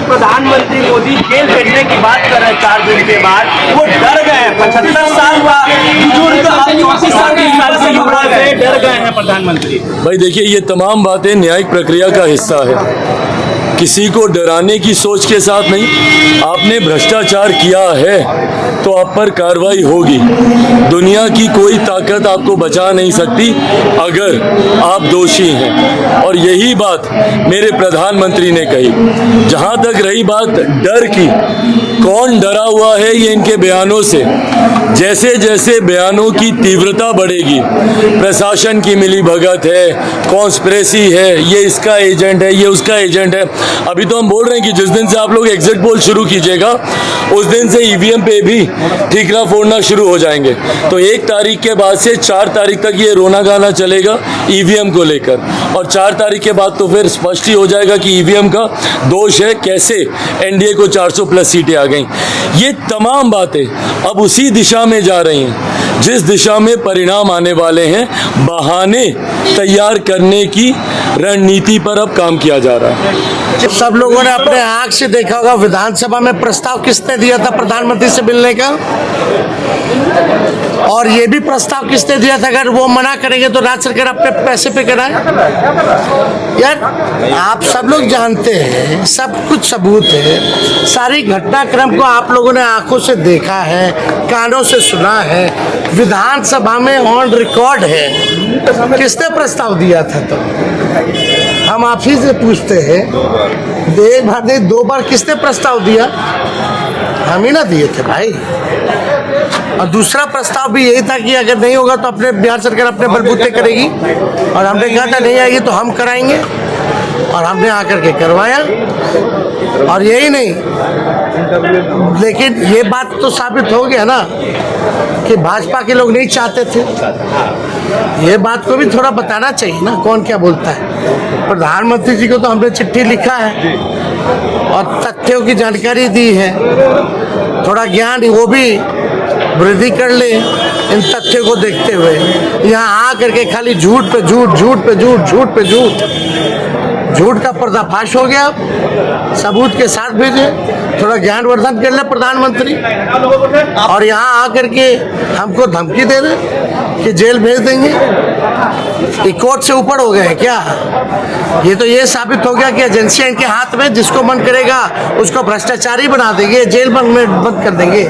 प्रधानमंत्री मोदी जेल भेजने की बात कर रहे हैं 4 दिन के बाद, वो डर गए हैं। 75 साल का बुजुर्ग 34 साल से युवा से डर गए हैं प्रधानमंत्री। भाई देखिए, ये तमाम बातें न्यायिक प्रक्रिया का हिस्सा है। किसी को डराने की सोच के साथ नहीं। आपने भ्रष्टाचार किया है तो आप पर कार्रवाई होगी। दुनिया की कोई ताकत आपको बचा नहीं सकती अगर आप दोषी हैं। और यही बात मेरे प्रधानमंत्री ने कही। जहां तक रही बात डर की, कौन डरा हुआ है ये इनके बयानों से। जैसे जैसे बयानों की तीव्रता बढ़ेगी, प्रशासन की मिलीभगत है, कॉन्स्पिरेसी है, ये इसका एजेंट है, ये उसका एजेंट है। अभी तो हम बोल रहे हैं कि जिस दिन से आप लोग एग्जिट पोल शुरू कीजिएगा उस दिन से ईवीएम पे भी ठीकरा फोड़ना शुरू हो जाएंगे। तो 1 तारीख के बाद से 4 तारीख तक ये रोना गाना चलेगा ईवीएम को लेकर, और 4 तारीख के बाद तो फिर स्पष्ट ही हो जाएगा कि ईवीएम का दोष है, कैसे एनडीए को 400 प्लस सीटें आ गई। ये तमाम बातें अब उसी दिशा में जा रही हैं जिस दिशा में परिणाम आने वाले हैं। बहाने तैयार करने की रणनीति पर अब काम किया जा रहा है। सब लोगों ने अपने आंख से देखा होगा, विधानसभा में प्रस्ताव किसने दिया था प्रधानमंत्री से मिलने का, और ये भी प्रस्ताव किसने दिया था अगर वो मना करेंगे तो राज्य सरकार अपने पैसे पे कराए। यार आप सब लोग जानते हैं, सब कुछ सबूत है, सारी घटनाक्रम को आप लोगों ने आंखों से देखा है, कानों से सुना है, विधानसभा में ऑन रिकॉर्ड है। किसने प्रस्ताव दिया था? तो हम आप ही से पूछते हैं, एक बार नहीं 2 बार किसने प्रस्ताव दिया? हम ही ना दिए थे भाई। और दूसरा प्रस्ताव भी यही था कि अगर नहीं होगा तो अपने बिहार सरकार अपने बलबूते करेगी, और हमने कहा था नहीं आएगी तो हम कराएंगे, और हमने आकर के करवाया। और यही नहीं, लेकिन ये बात तो साबित हो गया ना कि भाजपा के लोग नहीं चाहते थे। ये बात को भी थोड़ा बताना चाहिए ना, कौन क्या बोलता है। प्रधानमंत्री जी को तो हमने चिट्ठी लिखा है और तथ्यों की जानकारी दी है, थोड़ा ज्ञान वो भी वृद्धि कर ले इन तथ्यों को देखते हुए। यहाँ आ करके खाली झूठ पे झूठ, झूठ पे झूठ, झूठ पे झूठ, झूठ का पर्दाफाश हो गया। सबूत के साथ भेजे, थोड़ा ज्ञानवर्धन कर ले प्रधानमंत्री, और यहाँ आकर के हमको धमकी दे रहे कि जेल भेज देंगे। ये कोर्ट से ऊपर हो गए क्या? ये तो ये साबित हो गया कि एजेंसियां इनके हाथ में, जिसको मन करेगा उसको भ्रष्टाचारी बना देंगे, जेल में बंद कर देंगे,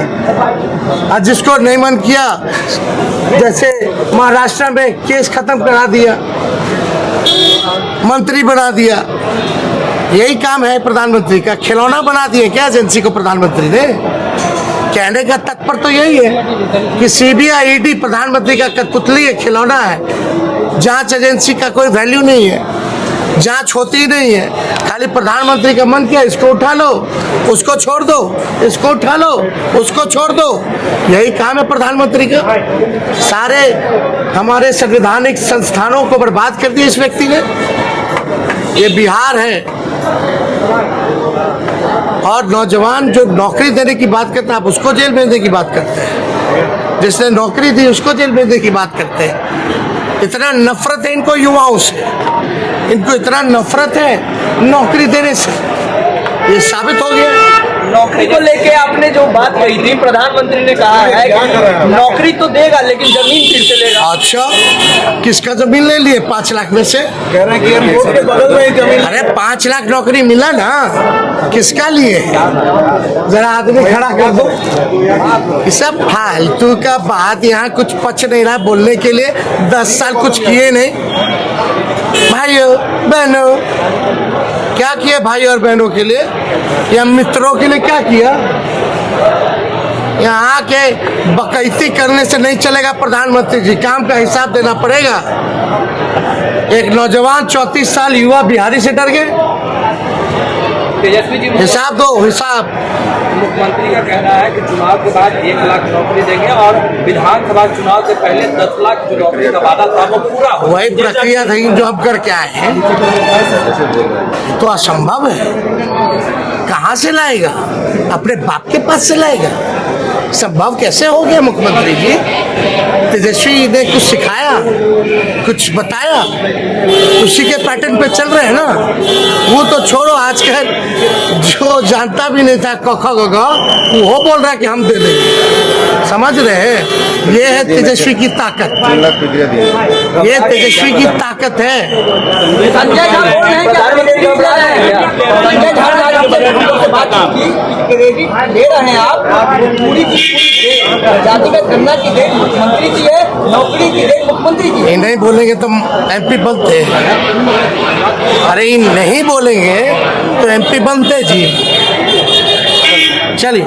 और जिसको नहीं मन किया, जैसे महाराष्ट्र में केस खत्म करा दिया, मंत्री बना दिया। यही काम है प्रधानमंत्री का। खिलौना बना दिए क्या एजेंसी को प्रधानमंत्री ने? कहने का तत्पर तो यही है कि सीबीआई ईडी प्रधानमंत्री का कठपुतली है, खिलौना है। जांच एजेंसी का कोई वैल्यू नहीं है, जांच होती नहीं है। खाली प्रधानमंत्री का मन किया, इसको उठा लो, उसको छोड़ दो, इसको उठा लो, उसको छोड़ दो। यही काम है प्रधानमंत्री का। सारे हमारे संवैधानिक संस्थानों को बर्बाद कर दिया इस व्यक्ति ने। ये बिहार है, और नौजवान जो नौकरी देने की बात करते हैं, आप उसको जेल भेजने की बात करते हैं। जिसने नौकरी दी उसको जेल भेजने की बात करते हैं। इतना नफरत है इनको युवाओं से, इनको इतना नफरत है नौकरी देने से। ये साबित हो गया। नौकरी को लेके आपने जो बात कही थी, प्रधानमंत्री ने कहा है कि नौकरी तो देगा लेकिन जमीन फिर से लेगा। अच्छा, किसका जमीन ले लिए? 5 लाख में से कह रहे हैं कि एयरपोर्ट के बगल में ही जमीन। अरे 5 लाख नौकरी मिला ना, किसका लिए? जरा आदमी खड़ा कर दो। ये सब फालतू का बात, यहाँ कुछ पच नहीं रहा बोलने के लिए। 10 साल कुछ किए नहीं। भाइयों बहनों, क्या किया भाई और बहनों के लिए या मित्रों के लिए? क्या किया? यहाँ के बकैती करने से नहीं चलेगा प्रधानमंत्री जी, काम का हिसाब देना पड़ेगा। एक नौजवान 34 साल युवा बिहारी से डर गए। तेजस्वी जी, हिसाब दो, हिसाब। मुख्यमंत्री का कहना है कि चुनाव के बाद 1 लाख नौकरी देंगे और विधानसभा चुनाव से पहले 10 लाख जो नौकरी का वादा था वो पूरा हो। वही प्रक्रिया थी जो हम करके आए हैं। तो असंभव है। कहाँ से लाएगा? अपने बाप के पास से लाएगा? संभव कैसे हो गया मुख्यमंत्री जी? तेजस्वी ने कुछ सिखाया, कुछ बताया, उसी के पैटर्न पे चल रहे हैं ना। वो तो छोड़ो, आजकल जो जानता भी नहीं था क ख ग घ, वो बोल रहा है कि हम दे देंगे। समझ रहे हैं? ये है तेजस्वी की ताकत, ये तेजस्वी की ताकत है। संजय झा बोल रहे हैं कि संजय झा ने आज हमसे बात की, क्रेडिट दे रहे हैं आप, पूरी की पूरी जातिगत गणना की डेट मुख्यमंत्री की है, नौकरी की डेट मुख्यमंत्री की है। नहीं बोलेंगे तो एमपी बनते हैं। अरे नहीं बोलेंगे तो एमपी बनते जी। चलिए